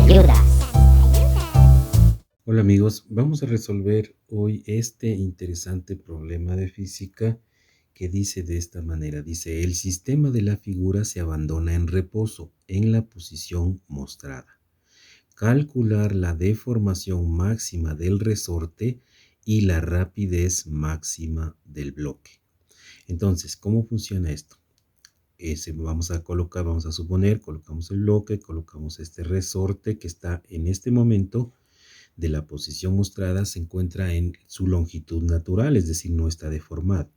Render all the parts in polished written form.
ayudas. Hola amigos, vamos a resolver hoy este interesante problema de física que dice de esta manera. Dice, el sistema de la figura se abandona en reposo en la posición mostrada. Calcular la deformación máxima del resorte y la rapidez máxima del bloque. Entonces, ¿cómo funciona esto? Vamos a suponer, colocamos el bloque, colocamos este resorte que está en este momento de la posición mostrada se encuentra en su longitud natural, es decir, no está deformado.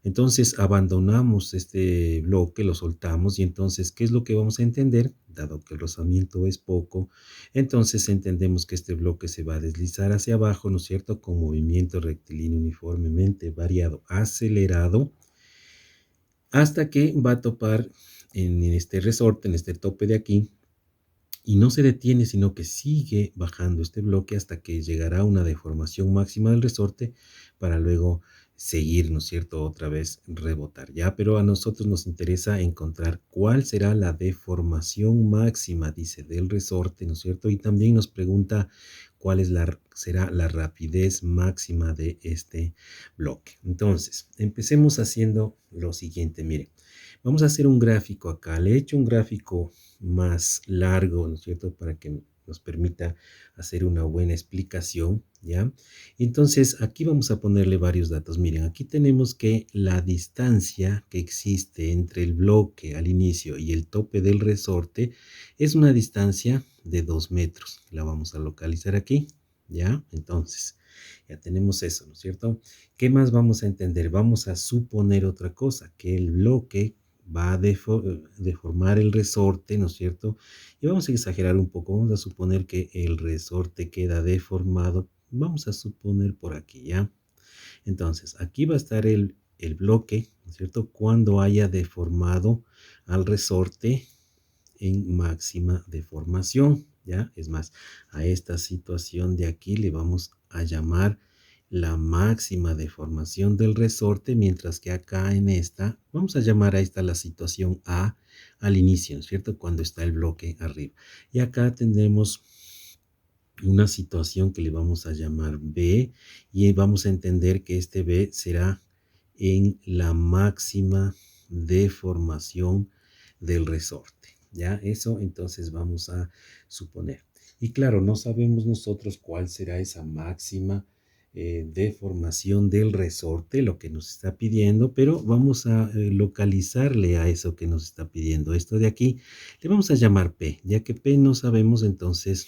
Entonces abandonamos este bloque, lo soltamos y entonces, ¿qué es lo que vamos a entender? Dado que el rozamiento es poco, entonces entendemos que este bloque se va a deslizar hacia abajo, ¿no es cierto? Con movimiento rectilíneo uniformemente variado, acelerado, hasta que va a topar en este resorte, en este tope de aquí, y no se detiene, sino que sigue bajando este bloque hasta que llegará a una deformación máxima del resorte para luego seguir, ¿no es cierto?, otra vez rebotar, ¿ya? Pero a nosotros nos interesa encontrar cuál será la deformación máxima, dice, del resorte, ¿no es cierto? Y también nos pregunta cuál es será la rapidez máxima de este bloque. Entonces, empecemos haciendo lo siguiente, mire. Vamos a hacer un gráfico acá. Le he hecho un gráfico más largo, ¿no es cierto? Para que nos permita hacer una buena explicación, ¿ya? Entonces, aquí vamos a ponerle varios datos. Miren, aquí tenemos que la distancia que existe entre el bloque al inicio y el tope del resorte es una distancia de 2 metros. La vamos a localizar aquí, ¿ya? Entonces, ya tenemos eso, ¿no es cierto? ¿Qué más vamos a entender? Vamos a suponer otra cosa, que el bloque va a deformar el resorte, ¿no es cierto? Y vamos a exagerar un poco, vamos a suponer que el resorte queda deformado, vamos a suponer por aquí, ¿ya? Entonces, aquí va a estar el bloque, ¿no es cierto? Cuando haya deformado al resorte en máxima deformación, ¿ya? Es más, a esta situación de aquí le vamos a llamar la máxima deformación del resorte, mientras que acá en esta, vamos a llamar a esta la situación A al inicio, ¿no es cierto? Cuando está el bloque arriba. Y acá tendremos una situación que le vamos a llamar B y vamos a entender que este B será en la máxima deformación del resorte. ¿Ya? Eso entonces vamos a suponer. Y claro, no sabemos nosotros cuál será esa máxima deformación del resorte, lo que nos está pidiendo, pero vamos a localizarle a eso que nos está pidiendo. Esto de aquí le vamos a llamar P, ya que P no sabemos, entonces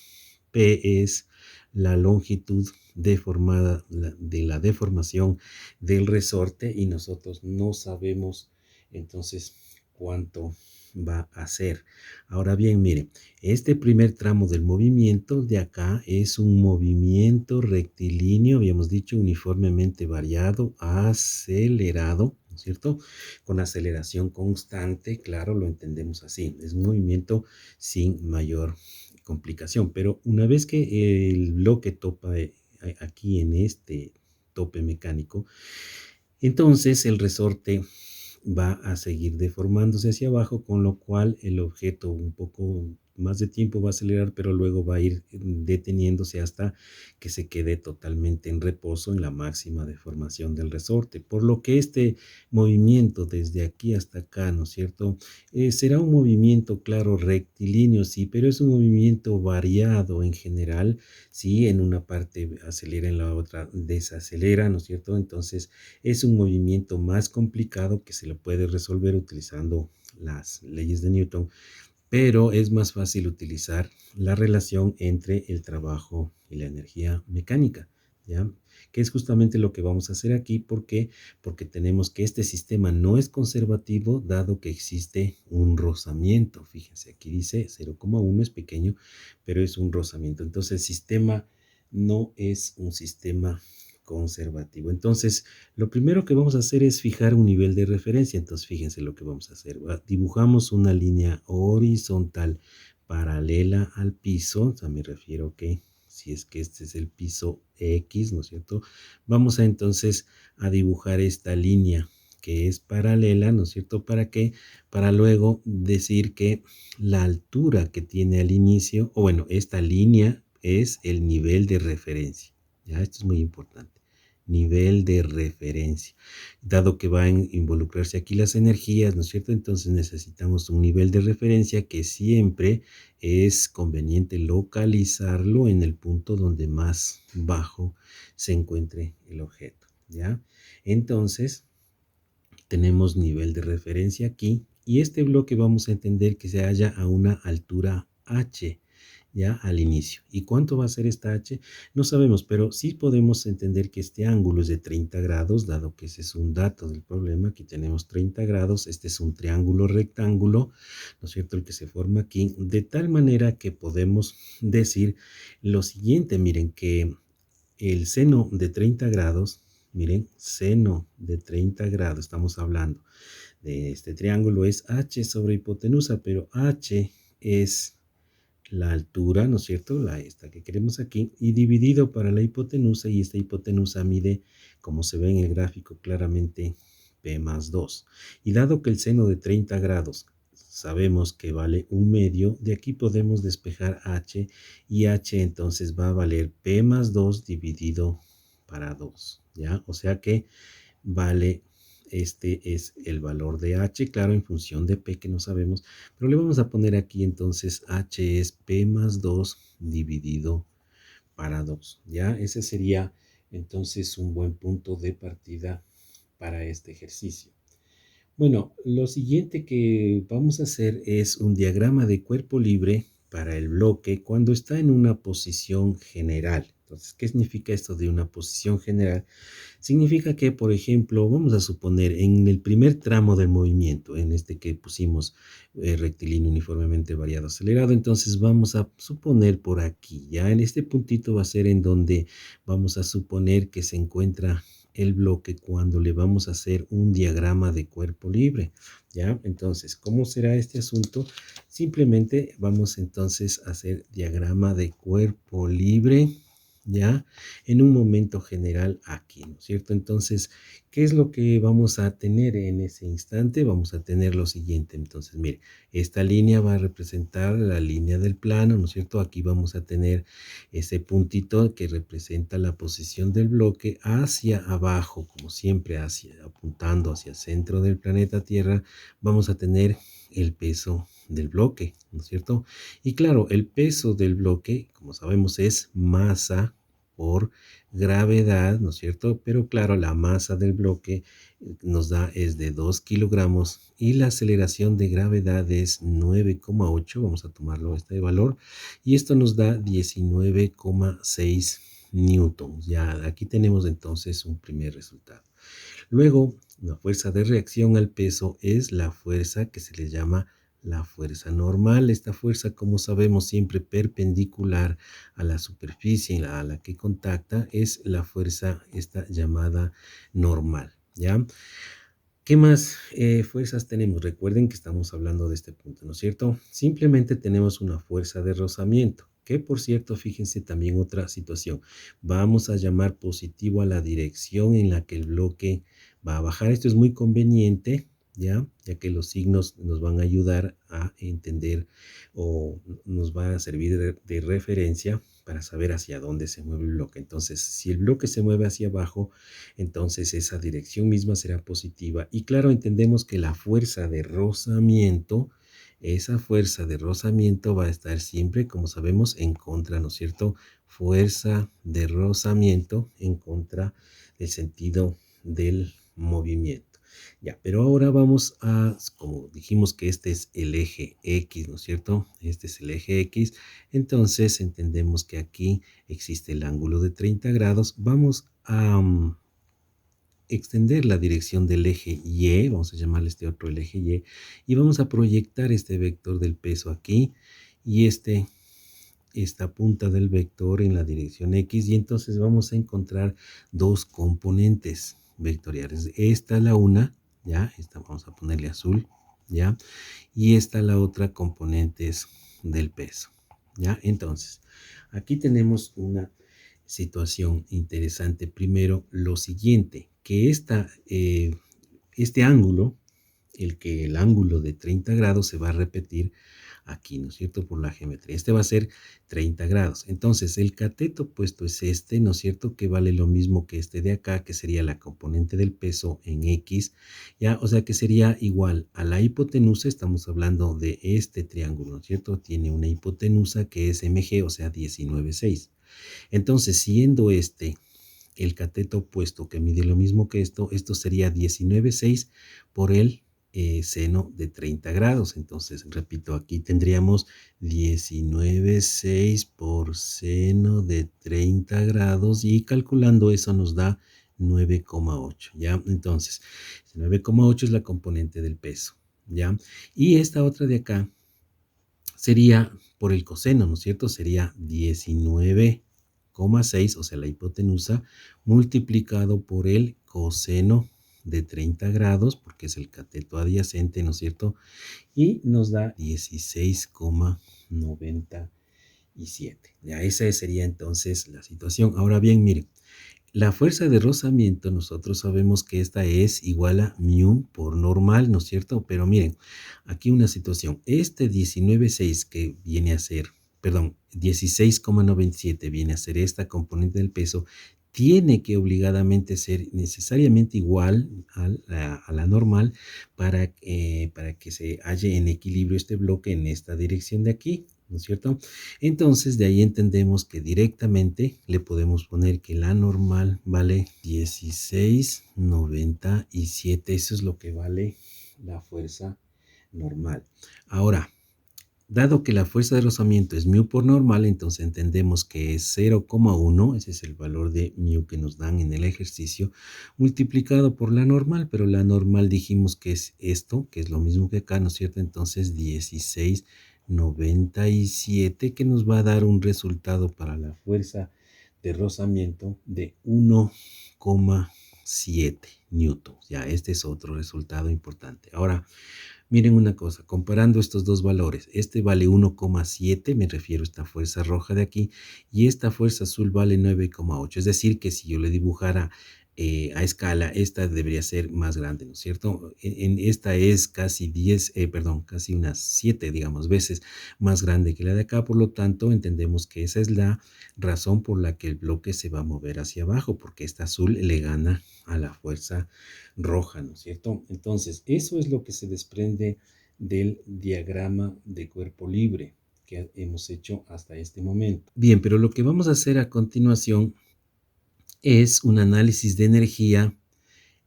P es la longitud deformada de la deformación del resorte y nosotros no sabemos entonces cuánto va a ser. Ahora bien, mire, este primer tramo del movimiento de acá es un movimiento rectilíneo, habíamos dicho uniformemente variado, acelerado, ¿no es cierto? Con aceleración constante, claro, lo entendemos así, es un movimiento sin mayor complicación, pero una vez que el bloque topa aquí en este tope mecánico, entonces el resorte va a seguir deformándose hacia abajo, con lo cual el objeto un poco más de tiempo va a acelerar, pero luego va a ir deteniéndose hasta que se quede totalmente en reposo en la máxima deformación del resorte. Por lo que este movimiento desde aquí hasta acá, ¿no es cierto? Será un movimiento, claro, rectilíneo, sí, pero es un movimiento variado en general, sí, en una parte acelera, en la otra desacelera, ¿no es cierto? Entonces, es un movimiento más complicado que se lo puede resolver utilizando las leyes de Newton, pero es más fácil utilizar la relación entre el trabajo y la energía mecánica, ¿ya? Que es justamente lo que vamos a hacer aquí. ¿Por qué? Porque tenemos que este sistema no es conservativo dado que existe un rozamiento. Fíjense, aquí dice 0,1 es pequeño, pero es un rozamiento. Entonces el sistema no es un sistema conservativo. Entonces, lo primero que vamos a hacer es fijar un nivel de referencia. Entonces, fíjense lo que vamos a hacer. Dibujamos una línea horizontal paralela al piso. O sea, me refiero que si es que este es el piso X, ¿no es cierto? Vamos a entonces a dibujar esta línea que es paralela, ¿no es cierto? ¿Para qué? Para luego decir que la altura que tiene al inicio, o bueno, esta línea es el nivel de referencia. Ya, esto es muy importante. Nivel de referencia. Dado que van a involucrarse aquí las energías, ¿no es cierto? Entonces necesitamos un nivel de referencia que siempre es conveniente localizarlo en el punto donde más bajo se encuentre el objeto, ¿ya? Entonces, tenemos nivel de referencia aquí y este bloque vamos a entender que se halla a una altura h, ya al inicio. ¿Y cuánto va a ser esta h? No sabemos, pero sí podemos entender que este ángulo es de 30 grados, dado que ese es un dato del problema. Aquí tenemos 30 grados, este es un triángulo rectángulo, ¿no es cierto? El que se forma aquí, de tal manera que podemos decir lo siguiente, miren que el seno de 30 grados, miren, seno de 30 grados, estamos hablando de este triángulo, es h sobre hipotenusa, pero h es la altura, ¿no es cierto? Esta que queremos aquí, y dividido para la hipotenusa, y esta hipotenusa mide, como se ve en el gráfico claramente, P más 2. Y dado que el seno de 30 grados sabemos que vale un medio, de aquí podemos despejar h, y h entonces va a valer P más 2 dividido para 2, ¿ya? O sea que vale, este es el valor de h, claro, en función de p que no sabemos, pero le vamos a poner aquí entonces h es p más 2 dividido para 2, ¿ya? Ese sería entonces un buen punto de partida para este ejercicio. Bueno, lo siguiente que vamos a hacer es un diagrama de cuerpo libre para el bloque cuando está en una posición general. Entonces, ¿qué significa esto de una posición general? Significa que, por ejemplo, vamos a suponer en el primer tramo del movimiento, en este que pusimos rectilíneo uniformemente variado acelerado, entonces vamos a suponer por aquí, ya en este puntito va a ser en donde vamos a suponer que se encuentra el bloque cuando le vamos a hacer un diagrama de cuerpo libre, ¿ya? Entonces, ¿cómo será este asunto? Simplemente vamos entonces a hacer diagrama de cuerpo libre, ¿ya? En un momento general aquí, ¿no es cierto? Entonces, ¿qué es lo que vamos a tener en ese instante? Vamos a tener lo siguiente. Entonces, mire, esta línea va a representar la línea del plano, ¿no es cierto? Aquí vamos a tener ese puntito que representa la posición del bloque hacia abajo, como siempre, apuntando hacia el centro del planeta Tierra, vamos a tener el peso del bloque, ¿no es cierto? Y claro, el peso del bloque, como sabemos, es masa por gravedad, ¿no es cierto? Pero claro, la masa del bloque nos da es de 2 kilogramos y la aceleración de gravedad es 9,8, vamos a tomarlo este valor, y esto nos da 19,6 newtons. Ya aquí tenemos entonces un primer resultado. Luego, la fuerza de reacción al peso es la fuerza que se le llama la fuerza normal. Esta fuerza, como sabemos, siempre perpendicular a la superficie a la que contacta, es la fuerza esta llamada normal, ¿ya? ¿Qué más fuerzas tenemos? Recuerden que estamos hablando de este punto, ¿no es cierto? Simplemente tenemos una fuerza de rozamiento, que por cierto, fíjense también otra situación. Vamos a llamar positivo a la dirección en la que el bloque va a bajar. Esto es muy conveniente, ¿ya? Ya que los signos nos van a ayudar a entender o nos va a servir de referencia para saber hacia dónde se mueve el bloque. Entonces, si el bloque se mueve hacia abajo, entonces esa dirección misma será positiva. Y claro, entendemos que la fuerza de rozamiento, esa fuerza de rozamiento va a estar siempre, como sabemos, en contra, ¿no es cierto? Fuerza de rozamiento en contra del sentido del movimiento. Ya, pero ahora vamos a, como dijimos que este es el eje X, ¿no es cierto? Este es el eje X. Entonces entendemos que aquí existe el ángulo de 30 grados. Vamos a extender la dirección del eje Y, vamos a llamarle este otro el eje Y, y vamos a proyectar este vector del peso aquí y esta punta del vector en la dirección X, y entonces vamos a encontrar dos componentes vectoriales. Esta la una, ya, esta vamos a ponerle azul, ya, y esta la otra componentes del peso, ya. Entonces, aquí tenemos una situación interesante. Primero, lo siguiente, que este ángulo, el ángulo de 30 grados se va a repetir aquí, ¿no es cierto? Por la geometría. Este va a ser 30 grados. Entonces, el cateto opuesto es este, ¿no es cierto? Que vale lo mismo que este de acá, que sería la componente del peso en X, ¿ya? O sea que sería igual a la hipotenusa, estamos hablando de este triángulo, ¿no es cierto? Tiene una hipotenusa que es MG, o sea, 19,6. Entonces, siendo este el cateto opuesto que mide lo mismo que esto sería 19,6 por el seno de 30 grados. Entonces, repito, aquí tendríamos 19,6 por seno de 30 grados y calculando eso nos da 9,8, ¿ya? Entonces, 9,8 es la componente del peso, ¿ya? Y esta otra de acá sería por el coseno, ¿no es cierto? Sería 19,6, o sea, la hipotenusa, multiplicado por el coseno de 30 grados, porque es el cateto adyacente, ¿no es cierto? Y nos da 16,97. Ya, esa sería entonces la situación. Ahora bien, miren, la fuerza de rozamiento, nosotros sabemos que esta es igual a mu por normal, ¿no es cierto? Pero miren, aquí una situación. Este 19,6 que viene a ser, perdón, 16,97 viene a ser esta componente del peso, tiene que obligadamente ser necesariamente igual a la normal para que se halle en equilibrio este bloque en esta dirección de aquí, ¿no es cierto? Entonces, de ahí entendemos que directamente le podemos poner que la normal vale 16,97. Eso es lo que vale la fuerza normal. Ahora, dado que la fuerza de rozamiento es mu por normal, entonces entendemos que es 0,1, ese es el valor de mu que nos dan en el ejercicio, multiplicado por la normal, pero la normal dijimos que es esto, que es lo mismo que acá, ¿no es cierto? Entonces 16,97, que nos va a dar un resultado para la fuerza de rozamiento de 1,7 newtons. Ya, este es otro resultado importante. Ahora, miren una cosa, comparando estos dos valores, este vale 1,7, me refiero a esta fuerza roja de aquí, y esta fuerza azul vale 9,8. Es decir, que si yo le dibujara a escala, esta debería ser más grande, ¿no es cierto? Esta es casi 10, perdón, casi unas 7, digamos, veces más grande que la de acá, por lo tanto, entendemos que esa es la razón por la que el bloque se va a mover hacia abajo, porque esta azul le gana a la fuerza roja, ¿no es cierto? Entonces, eso es lo que se desprende del diagrama de cuerpo libre que hemos hecho hasta este momento. Bien, pero lo que vamos a hacer a continuación es un análisis de energía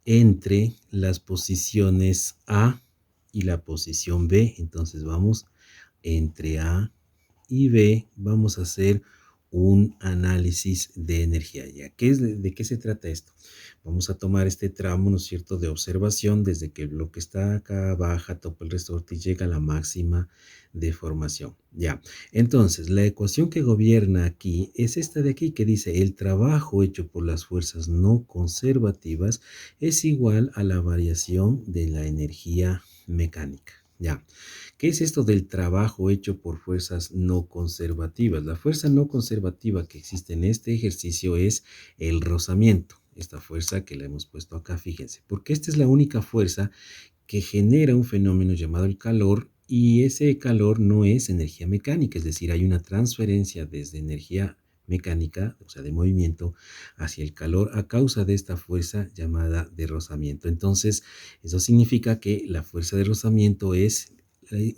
entre las posiciones A y la posición B. Entonces vamos entre A y B, vamos a hacer un análisis de energía. ¿Ya? ¿De qué se trata esto? Vamos a tomar este tramo, ¿no es cierto?, de observación desde que el bloque está acá, baja, topa el resorte y llega a la máxima deformación. Ya, entonces la ecuación que gobierna aquí es esta de aquí que dice el trabajo hecho por las fuerzas no conservativas es igual a la variación de la energía mecánica. Ya. ¿Qué es esto del trabajo hecho por fuerzas no conservativas? La fuerza no conservativa que existe en este ejercicio es el rozamiento. Esta fuerza que le hemos puesto acá, fíjense, porque esta es la única fuerza que genera un fenómeno llamado el calor y ese calor no es energía mecánica, es decir, hay una transferencia desde energía mecánica, o sea, de movimiento, hacia el calor a causa de esta fuerza llamada de rozamiento. Entonces, eso significa que la fuerza de rozamiento es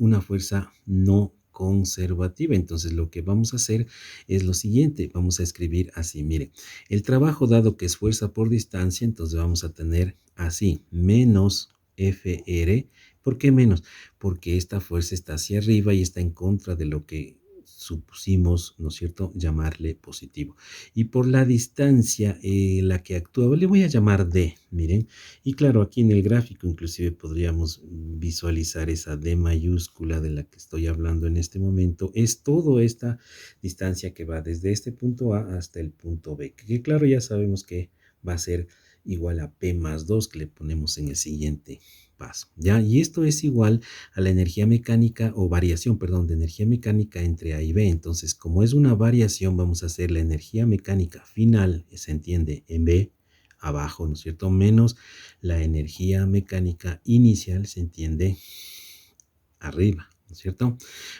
una fuerza no conservativa. Entonces, lo que vamos a hacer es lo siguiente. Vamos a escribir así, mire, el trabajo dado que es fuerza por distancia, entonces vamos a tener así, menos FR. ¿Por qué menos? Porque esta fuerza está hacia arriba y está en contra de lo que supusimos, ¿no es cierto?, llamarle positivo. Y por la distancia, la que actúa, le voy a llamar D, miren. Y claro, aquí en el gráfico inclusive podríamos visualizar esa D mayúscula de la que estoy hablando en este momento. Es toda esta distancia que va desde este punto A hasta el punto B. Que claro, ya sabemos que va a ser igual a P más 2 que le ponemos en el siguiente paso, ¿ya? Y esto es igual a la energía mecánica o variación, perdón, de energía mecánica entre A y B. Entonces, como es una variación, vamos a hacer la energía mecánica final, se entiende, en B, abajo, ¿no es cierto? Menos la energía mecánica inicial se entiende arriba, ¿no es cierto?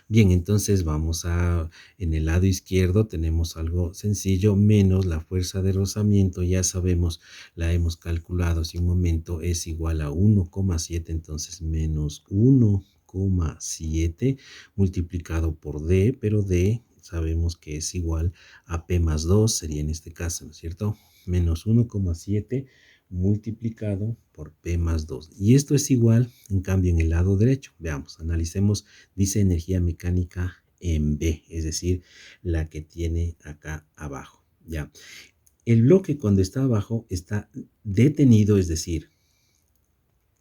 Bien, entonces en el lado izquierdo tenemos algo sencillo, menos la fuerza de rozamiento, ya sabemos, la hemos calculado hace un momento, es igual a 1,7, entonces menos 1,7 multiplicado por D, pero D sabemos que es igual a P más 2, sería en este caso, ¿no es cierto? Menos 1,7 multiplicado por P más 2. Y esto es igual, en cambio, en el lado derecho. Veamos, analicemos, dice energía mecánica en B, es decir, la que tiene acá abajo. Ya. El bloque cuando está abajo está detenido, es decir,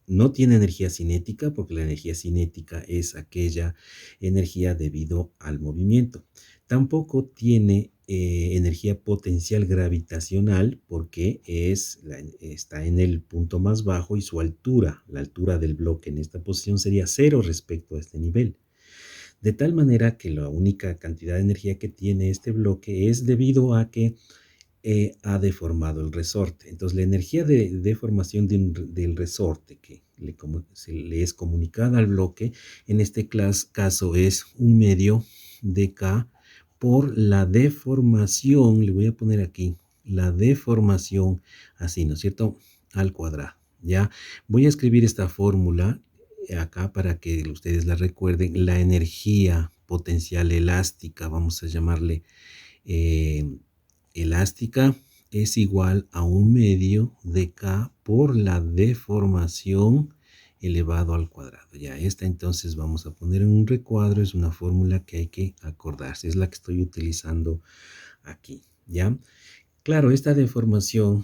no tiene energía cinética porque la energía cinética es aquella energía debido al movimiento. Tampoco tiene energía potencial gravitacional porque está en el punto más bajo y su altura, la altura del bloque en esta posición sería cero respecto a este nivel. De tal manera que la única cantidad de energía que tiene este bloque es debido a que ha deformado el resorte. Entonces, la energía de deformación del resorte que se le es comunicada al bloque, en este caso es 1/2 de K por la deformación, le voy a poner aquí, la deformación así, ¿no es cierto? Al cuadrado, ¿ya? Voy a escribir esta fórmula acá para que ustedes la recuerden. La energía potencial elástica, vamos a llamarle eh, elástica, es igual a 1/2 de K por la deformación elevado al cuadrado. Ya esta entonces vamos a poner en un recuadro, es una fórmula que hay que acordarse, es la que estoy utilizando aquí, ¿ya? Claro, esta deformación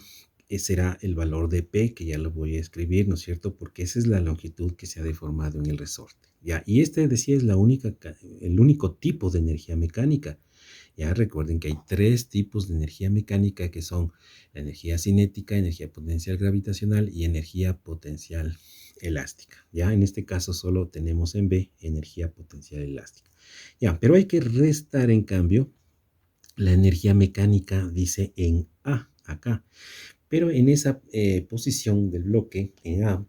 será el valor de P, que ya lo voy a escribir, ¿no es cierto? Porque esa es la longitud que se ha deformado en el resorte, ¿ya? Y este, decía, es el único tipo de energía mecánica. Ya recuerden que hay tres tipos de energía mecánica que son la energía cinética, energía potencial gravitacional y energía potencial elástica. Ya en este caso solo tenemos en B energía potencial elástica. Ya, pero hay que restar en cambio la energía mecánica, dice en A, acá. Pero en esa posición del bloque, en A,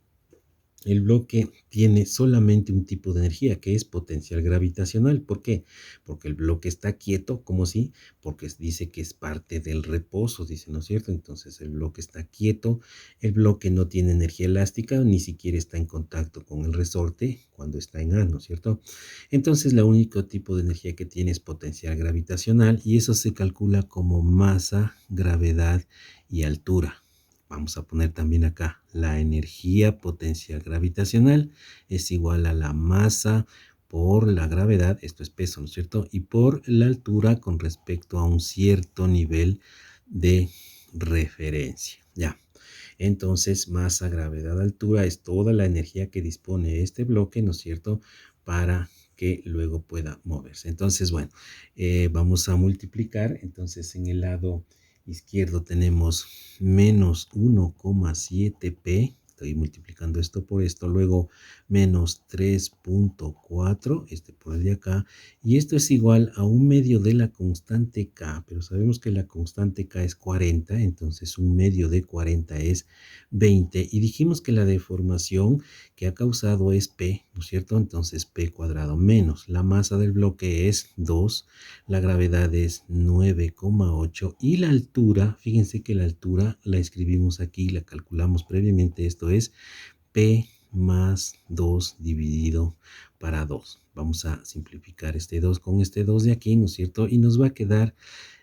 el bloque tiene solamente un tipo de energía, que es potencial gravitacional. ¿Por qué? Porque el bloque está quieto, ¿cómo si? Porque dice que es parte del reposo, dice, ¿no es cierto? Entonces el bloque está quieto, el bloque no tiene energía elástica, ni siquiera está en contacto con el resorte cuando está en A, ¿no es cierto? Entonces el único tipo de energía que tiene es potencial gravitacional y eso se calcula como masa, gravedad y altura. Vamos a poner también acá la energía potencial gravitacional es igual a la masa por la gravedad, esto es peso, ¿no es cierto? Y por la altura con respecto a un cierto nivel de referencia. Ya. Entonces, masa, gravedad, altura es toda la energía que dispone este bloque, ¿no es cierto? Para que luego pueda moverse. Entonces, bueno, vamos a multiplicar. Entonces, en el lado izquierdo tenemos menos 1,7P. Estoy multiplicando esto por esto. Luego menos 3,4, este por el de acá. Y esto es igual a 1/2 de la constante K. Pero sabemos que la constante K es 40. Entonces 1/2 de 40 es 20. Y dijimos que la deformación que ha causado es P, ¿no es cierto? Entonces P cuadrado menos la masa del bloque es 2, la gravedad es 9,8 y la altura, fíjense que la altura la escribimos aquí, la calculamos previamente, esto es P más 2 dividido para 2. Vamos a simplificar este 2 con este 2 de aquí, ¿no es cierto? Y nos va a quedar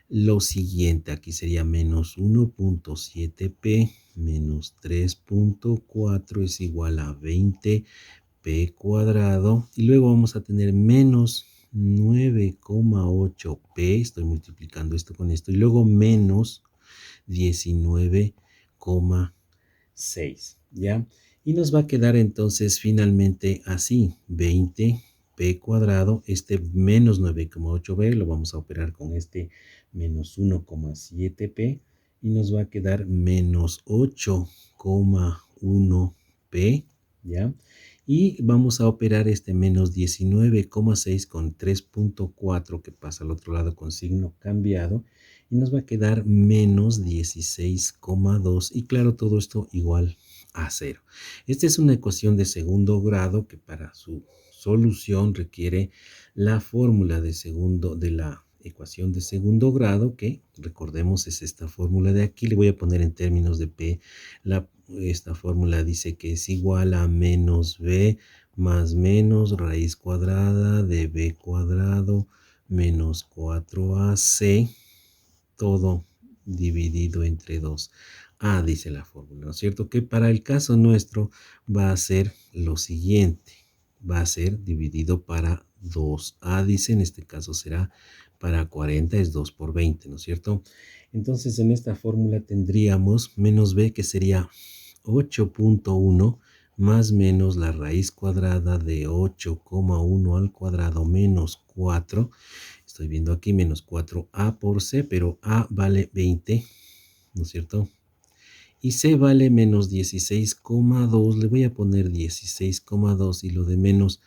lo siguiente, aquí sería menos 1,7P menos 3,4 es igual a 20P cuadrado. Y luego vamos a tener menos 9,8P, estoy multiplicando esto con esto, y luego menos 19,6, ¿ya? Y nos va a quedar entonces finalmente así, 20P cuadrado, este menos 9,8B lo vamos a operar con este menos 1,7P y nos va a quedar menos 8,1P, ¿ya? y vamos a operar este menos 19,6 con 3,4 que pasa al otro lado con signo cambiado y nos va a quedar menos 16,2 y claro, todo esto igual a cero. Esta es una ecuación de segundo grado que para su solución requiere la fórmula de la ecuación de segundo grado, que recordemos es esta fórmula de aquí. Le voy a poner en términos de P. Esta fórmula dice que es igual a menos B más menos raíz cuadrada de B cuadrado menos 4AC, todo dividido entre 2A, dice la fórmula, ¿no es cierto? Que para el caso nuestro va a ser lo siguiente, va a ser dividido para 2A, dice, en este caso será para 40, es 2 por 20, ¿no es cierto? Entonces en esta fórmula tendríamos menos B, que sería 8,1 más menos la raíz cuadrada de 8,1 al cuadrado menos 4. Estoy viendo aquí menos 4A por C, pero A vale 20, ¿no es cierto? Y C vale menos 16,2. Le voy a poner 16,2 y lo de menos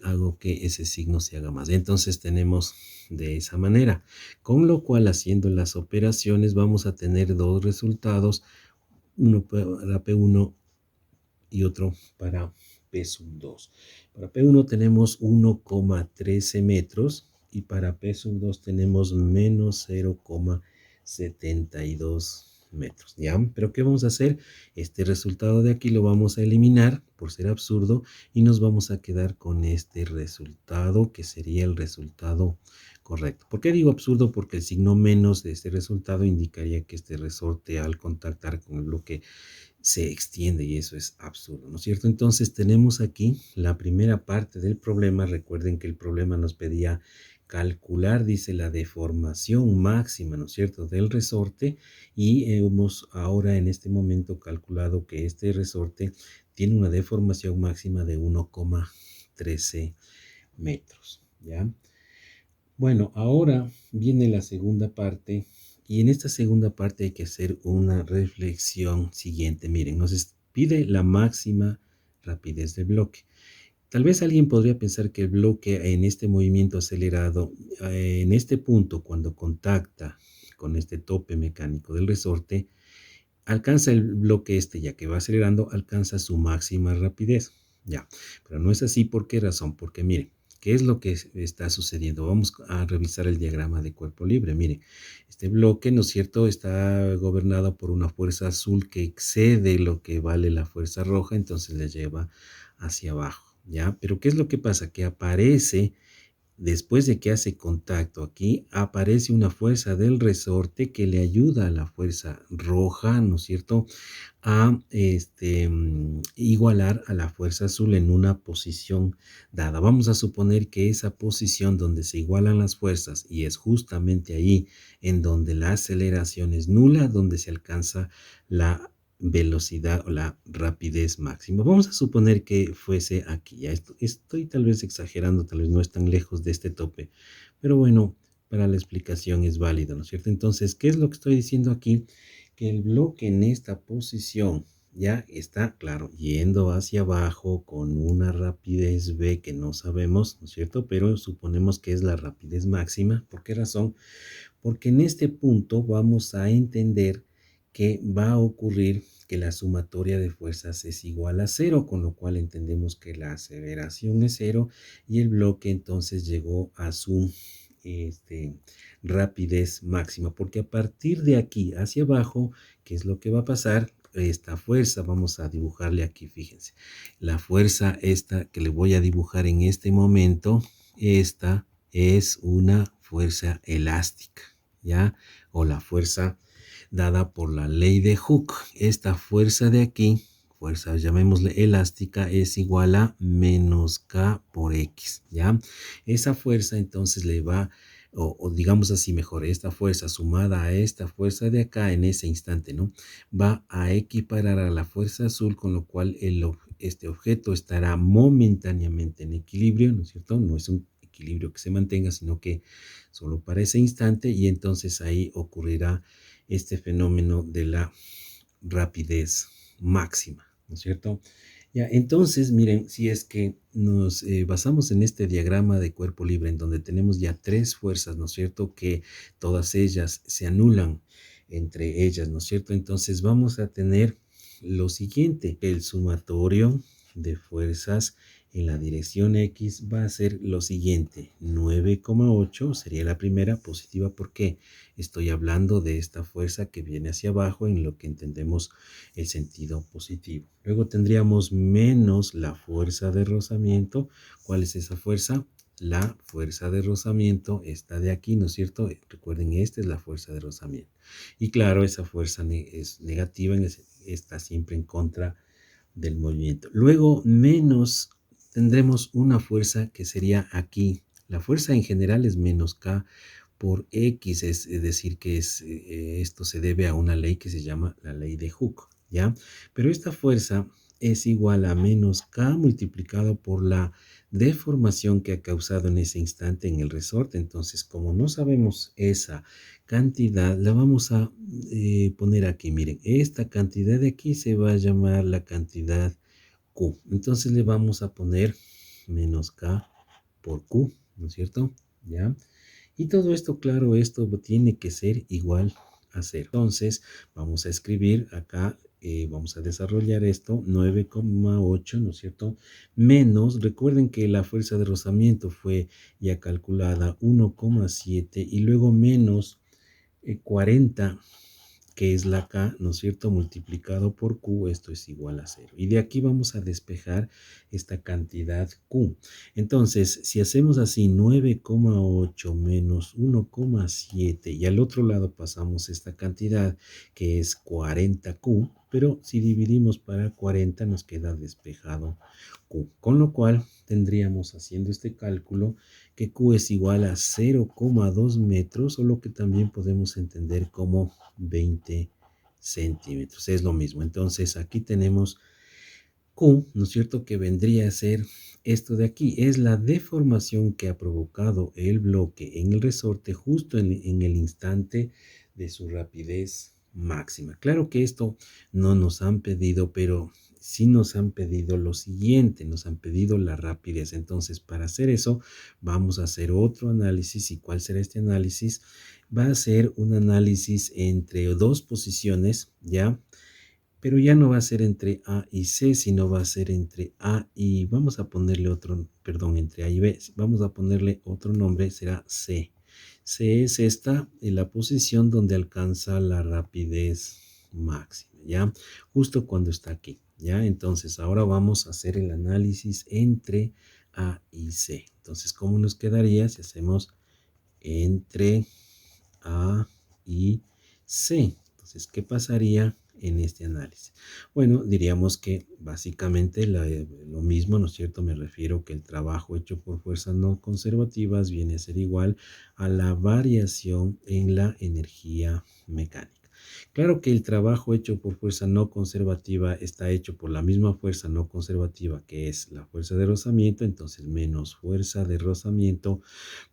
hago que ese signo se haga más. Entonces tenemos de esa manera. Con lo cual, haciendo las operaciones, vamos a tener dos resultados. Uno para P1 y otro para P sub 2. Para P1 tenemos 1,13 metros y para P sub 2 tenemos menos 0,72 metros, ¿ya? Pero ¿qué vamos a hacer? Este resultado de aquí lo vamos a eliminar por ser absurdo y nos vamos a quedar con este resultado que sería el resultado correcto. ¿Por qué digo absurdo? Porque el signo menos de este resultado indicaría que este resorte al contactar con el bloque se extiende y eso es absurdo, ¿no es cierto? Entonces tenemos aquí la primera parte del problema. Recuerden que el problema nos pedía calcular, dice, la deformación máxima, ¿no es cierto?, del resorte y hemos ahora en este momento calculado que este resorte tiene una deformación máxima de 1,13 metros, ¿ya? Bueno, ahora viene la segunda parte y en esta segunda parte hay que hacer una reflexión siguiente. Miren, nos pide la máxima rapidez del bloque. Tal vez alguien podría pensar que el bloque en este movimiento acelerado, en este punto, cuando contacta con este tope mecánico del resorte, alcanza el bloque ya que va acelerando, alcanza su máxima rapidez. Ya, pero no es así. ¿Por qué razón? Porque miren, ¿qué es lo que está sucediendo? Vamos a revisar el diagrama de cuerpo libre. Miren, este bloque, ¿no es cierto?, está gobernado por una fuerza azul que excede lo que vale la fuerza roja, entonces le lleva hacia abajo, ¿ya? Pero ¿qué es lo que pasa? Que aparece después de que hace contacto aquí, aparece una fuerza del resorte que le ayuda a la fuerza roja, ¿no es cierto?, a igualar a la fuerza azul en una posición dada. Vamos a suponer que esa posición donde se igualan las fuerzas y es justamente ahí en donde la aceleración es nula, donde se alcanza la velocidad o la rapidez máxima. Vamos a suponer que fuese aquí. Ya estoy tal vez exagerando, tal vez no es tan lejos de este tope, pero bueno, para la explicación es válido, ¿no es cierto? Entonces, ¿qué es lo que estoy diciendo aquí? Que el bloque en esta posición ya está, claro, yendo hacia abajo con una rapidez v que no sabemos, ¿no es cierto? Pero suponemos que es la rapidez máxima. ¿Por qué razón? Porque en este punto vamos a entender que va a ocurrir que la sumatoria de fuerzas es igual a cero, con lo cual entendemos que la aceleración es cero y el bloque entonces llegó a su rapidez máxima, porque a partir de aquí hacia abajo, ¿qué es lo que va a pasar? Esta fuerza, vamos a dibujarle aquí, fíjense, la fuerza esta que le voy a dibujar en este momento, esta es una fuerza elástica, ¿ya? O la fuerza dada por la ley de Hooke. Esta fuerza de aquí, fuerza llamémosle elástica, es igual a menos K por X, ¿ya? Esa fuerza entonces le va, o digamos así mejor, esta fuerza sumada a esta fuerza de acá en ese instante, ¿no? Va a equiparar a la fuerza azul, con lo cual este objeto estará momentáneamente en equilibrio, ¿no es cierto? No es un equilibrio que se mantenga, sino que solo para ese instante, y entonces ahí ocurrirá este fenómeno de la rapidez máxima, ¿no es cierto? Ya, entonces, miren, si es que nos basamos en este diagrama de cuerpo libre, en donde tenemos ya tres fuerzas, ¿no es cierto? Que todas ellas se anulan entre ellas, ¿no es cierto? Entonces vamos a tener lo siguiente: el sumatorio de fuerzas en la dirección X va a ser lo siguiente: 9,8 sería la primera positiva, porque estoy hablando de esta fuerza que viene hacia abajo en lo que entendemos el sentido positivo. Luego tendríamos menos la fuerza de rozamiento. ¿Cuál es esa fuerza? La fuerza de rozamiento está de aquí, ¿no es cierto? Recuerden, esta es la fuerza de rozamiento. Y claro, esa fuerza es negativa, está siempre en contra del movimiento. Luego, menos, tendremos una fuerza que sería aquí. La fuerza en general es menos K por X, es decir, que esto se debe a una ley que se llama la ley de Hooke, ¿ya? Pero esta fuerza es igual a menos K multiplicado por la deformación que ha causado en ese instante en el resorte. Entonces, como no sabemos esa cantidad, la vamos a poner aquí. Miren, esta cantidad de aquí se va a llamar la cantidad Q. Entonces le vamos a poner menos K por Q, ¿no es cierto? ¿Ya? Y todo esto, claro, esto tiene que ser igual a cero. Entonces, vamos a escribir acá, vamos a desarrollar esto: 9,8, ¿no es cierto? Menos, recuerden que la fuerza de rozamiento fue ya calculada, 1,7, y luego menos 40, que es la K, ¿no es cierto? Multiplicado por Q, esto es igual a cero. Y de aquí vamos a despejar esta cantidad Q. Entonces, si hacemos así, 9,8 menos 1,7, y al otro lado pasamos esta cantidad que es 40Q, pero si dividimos para 40 nos queda despejado Q. Con lo cual tendríamos, haciendo este cálculo, que Q es igual a 0,2 metros, o lo que también podemos entender como 20 centímetros. Es lo mismo. Entonces aquí tenemos Q, ¿no es cierto? Que vendría a ser esto de aquí. Es la deformación que ha provocado el bloque en el resorte justo en el instante de su rapidez máxima. Claro que esto no nos han pedido, pero sí nos han pedido lo siguiente: nos han pedido la rapidez. Entonces, para hacer eso, vamos a hacer otro análisis. ¿Y cuál será este análisis? Va a ser un análisis entre dos posiciones, ¿ya? Pero ya no va a ser entre A y C, sino va a ser entre A y, vamos a ponerle otro, perdón, entre A y B, vamos a ponerle otro nombre, será C. C es esta, en la posición donde alcanza la rapidez máxima, ¿ya? Justo cuando está aquí, ¿ya? Entonces, ahora vamos a hacer el análisis entre A y C. Entonces, ¿cómo nos quedaría si hacemos entre A y C? Entonces, ¿qué pasaría en este análisis? Bueno, diríamos que básicamente lo mismo, ¿no es cierto? Me refiero que el trabajo hecho por fuerzas no conservativas viene a ser igual a la variación en la energía mecánica. Claro que el trabajo hecho por fuerza no conservativa está hecho por la misma fuerza no conservativa, que es la fuerza de rozamiento. Entonces, menos fuerza de rozamiento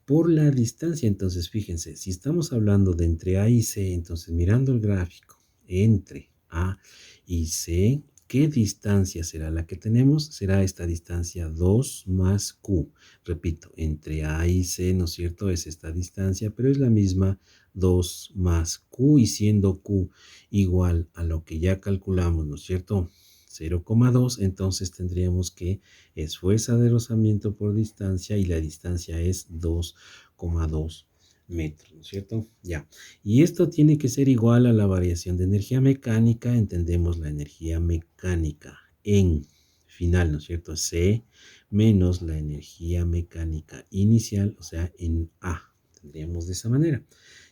por la distancia. Entonces, fíjense, si estamos hablando de entre A y C, entonces mirando el gráfico, entre A y C, ¿qué distancia será la que tenemos? Será esta distancia 2 más Q. Repito, entre A y C, ¿no es cierto? Es esta distancia, pero es la misma, 2 más Q, y siendo Q igual a lo que ya calculamos, ¿no es cierto? 0,2, entonces tendríamos que es fuerza de rozamiento por distancia, y la distancia es 2,2 metros, ¿no es cierto? Ya. Y esto tiene que ser igual a la variación de energía mecánica. Entendemos la energía mecánica en final, ¿no es cierto? C menos la energía mecánica inicial, o sea, en A. Tendríamos de esa manera.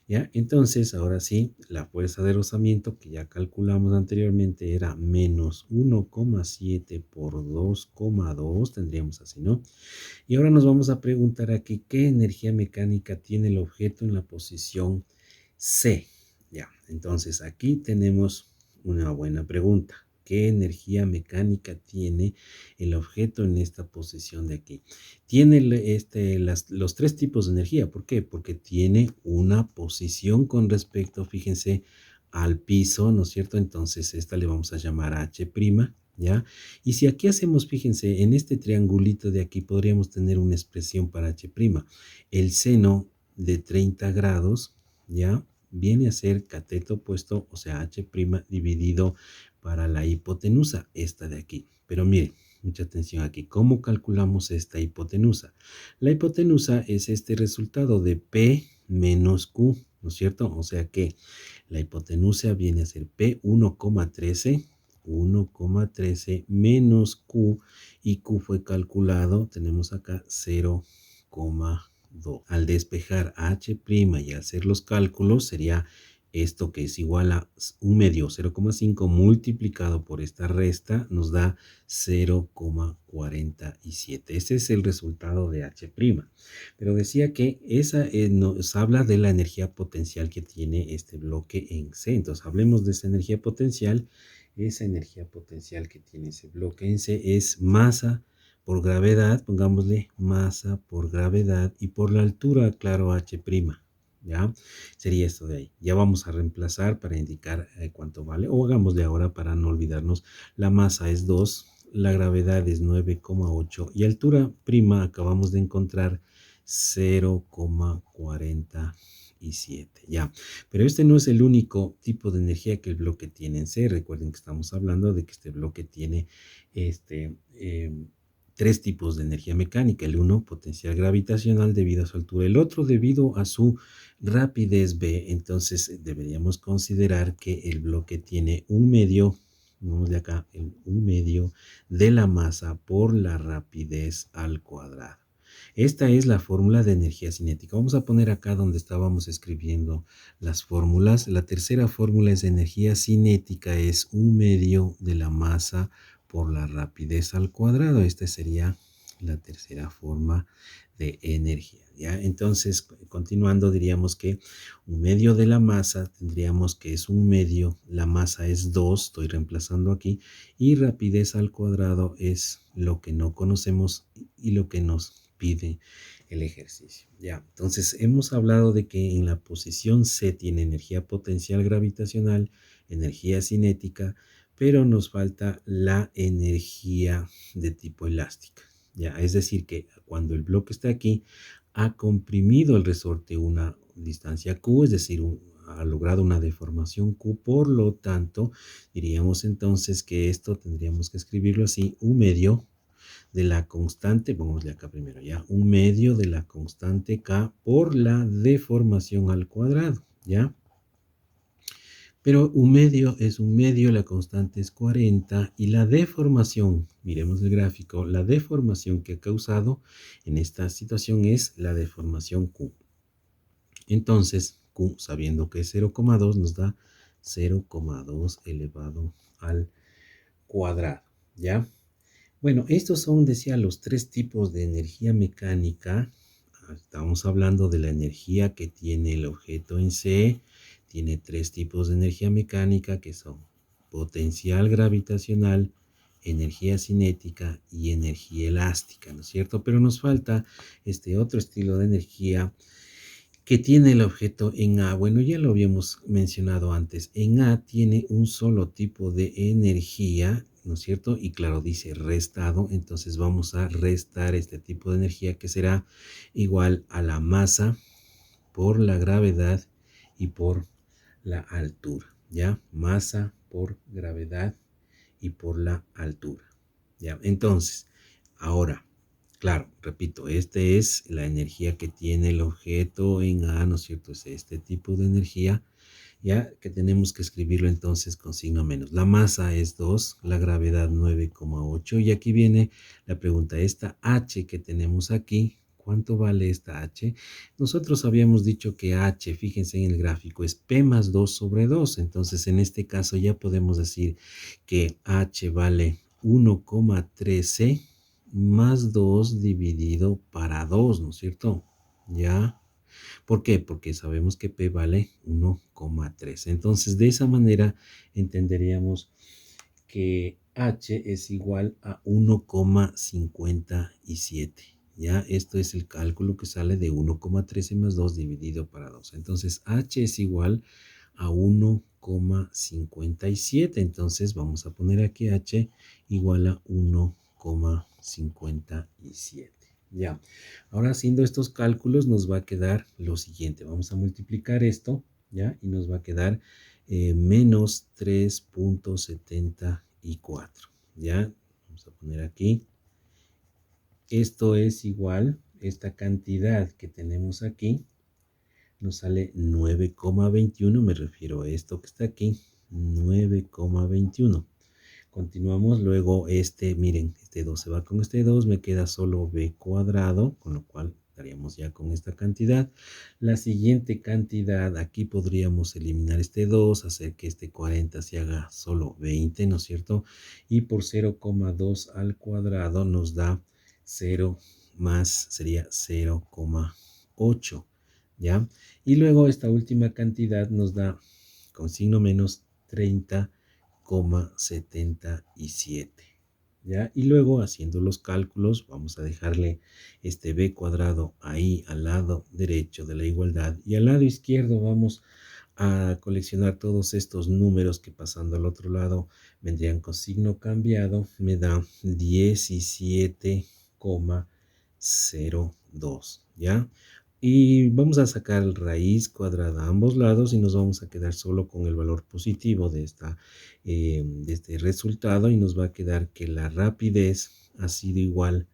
¿Ya? Entonces, ahora sí, la fuerza de rozamiento que ya calculamos anteriormente era menos 1,7 por 2,2, tendríamos así, ¿no? Y ahora nos vamos a preguntar aquí qué energía mecánica tiene el objeto en la posición C. Ya, entonces aquí tenemos una buena pregunta. ¿Qué energía mecánica tiene el objeto en esta posición de aquí? Tiene los tres tipos de energía. ¿Por qué? Porque tiene una posición con respecto, fíjense, al piso, ¿no es cierto? Entonces esta le vamos a llamar H', ¿ya? Y si aquí hacemos, fíjense, en este triangulito de aquí podríamos tener una expresión para h'. El seno de 30 grados, ¿ya? Viene a ser cateto opuesto, o sea, h' dividido para la hipotenusa, esta de aquí. Pero miren, mucha atención aquí. ¿Cómo calculamos esta hipotenusa? La hipotenusa es este resultado de P menos Q, ¿no es cierto? O sea que la hipotenusa viene a ser P 1,13 menos Q, y Q fue calculado, tenemos acá 0,2. Al despejar H' y hacer los cálculos sería esto, que es igual a 1 medio, 0,5 multiplicado por esta resta nos da 0,47. Ese es el resultado de H'. Pero decía que esa nos habla de la energía potencial que tiene este bloque en C. Entonces hablemos de esa energía potencial. Esa energía potencial que tiene ese bloque en C es masa por gravedad, pongámosle masa por gravedad, y por la altura, claro, H', ¿ya? Sería esto de ahí. Ya vamos a reemplazar para indicar cuánto vale, o hagámosle ahora para no olvidarnos. La masa es 2, la gravedad es 9,8 y altura prima acabamos de encontrar 0,47, ya. Pero este no es el único tipo de energía que el bloque tiene en C. Recuerden que estamos hablando de que este bloque tiene tres tipos de energía mecánica. El uno, potencial gravitacional debido a su altura. El otro, debido a su rapidez v. Entonces deberíamos considerar que el bloque tiene un medio, vamos de acá, un medio de la masa por la rapidez al cuadrado. Esta es la fórmula de energía cinética. Vamos a poner acá donde estábamos escribiendo las fórmulas. La tercera fórmula es de energía cinética, es un medio de la masa por la rapidez al cuadrado. Esta sería la tercera forma de energía, ¿ya? Entonces, continuando, diríamos que un medio de la masa, tendríamos que es un medio, la masa es 2, estoy reemplazando aquí, y rapidez al cuadrado es lo que no conocemos y lo que nos pide el ejercicio, ¿ya? Entonces, hemos hablado de que en la posición C tiene energía potencial gravitacional, energía cinética, pero nos falta la energía de tipo elástica, ¿ya? Es decir, que cuando el bloque está aquí, ha comprimido el resorte una distancia Q, es decir, ha logrado una deformación Q, por lo tanto, diríamos entonces que esto tendríamos que escribirlo así, un medio de la constante, pongámosle acá primero, ya, un medio de la constante K por la deformación al cuadrado, ¿ya? Pero un medio es un medio, la constante es 40 y la deformación, miremos el gráfico, la deformación que ha causado en esta situación es la deformación Q. Entonces, Q, sabiendo que es 0,2, nos da 0,2 elevado al cuadrado, ¿ya? Bueno, estos son, decía, los tres tipos de energía mecánica. Estamos hablando de la energía que tiene el objeto en C. Tiene tres tipos de energía mecánica que son potencial gravitacional, energía cinética y energía elástica, ¿no es cierto? Pero nos falta este otro estilo de energía que tiene el objeto en A. Bueno, ya lo habíamos mencionado antes. En A tiene un solo tipo de energía, ¿no es cierto? Y claro, dice restado. Entonces vamos a restar este tipo de energía, que será igual a la masa por la gravedad y por la altura, ¿ya? Masa por gravedad y por la altura, ¿ya? Entonces, ahora, claro, repito, esta es la energía que tiene el objeto en A, ¿no es cierto? Es este tipo de energía, ya que tenemos que escribirlo entonces con signo menos. La masa es 2, la gravedad 9,8, y aquí viene la pregunta, esta H que tenemos aquí, ¿cuánto vale esta H? Nosotros habíamos dicho que H, fíjense en el gráfico, es P más 2 sobre 2, entonces en este caso ya podemos decir que H vale 1,13 más 2 dividido para 2, ¿no es cierto? ¿Ya? ¿Por qué? Porque sabemos que P vale 1,3. Entonces, de esa manera entenderíamos que H es igual a 1,57. ¿Ya? Esto es el cálculo que sale de 1,13 más 2 dividido para 2. Entonces, H es igual a 1,57. Entonces vamos a poner aquí h igual a 1,57. Ya, ahora haciendo estos cálculos nos va a quedar lo siguiente. Vamos a multiplicar esto, ¿ya? Y nos va a quedar menos 3,74, ¿ya? Vamos a poner aquí. Esto es igual, esta cantidad que tenemos aquí, nos sale 9,21, me refiero a esto que está aquí, 9,21. Continuamos, luego miren, este 2 se va con este 2, me queda solo b cuadrado, con lo cual estaríamos ya con esta cantidad. La siguiente cantidad, aquí podríamos eliminar este 2, hacer que este 40 se haga solo 20, ¿no es cierto? Y por 0,2 al cuadrado nos da 0 más, sería 0,8, ¿ya? Y luego esta última cantidad nos da, con signo menos, 30,77, ¿ya? Y luego haciendo los cálculos, vamos a dejarle este b cuadrado ahí al lado derecho de la igualdad y al lado izquierdo vamos a coleccionar todos estos números que pasando al otro lado vendrían con signo cambiado, me da 17,02, ¿ya? Y vamos a sacar raíz cuadrada a ambos lados y nos vamos a quedar solo con el valor positivo de este resultado y nos va a quedar que la rapidez ha sido igual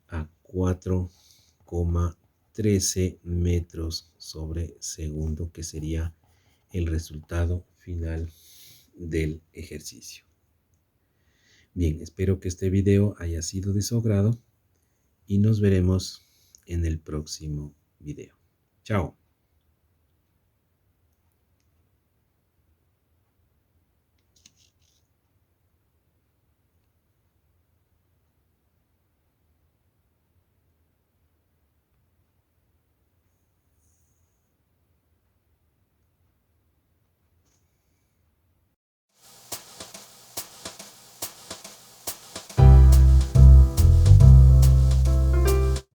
a 4,13 metros sobre segundo, que sería el resultado final del ejercicio. Bien, espero que este video haya sido de su agrado y nos veremos en el próximo video. Chao.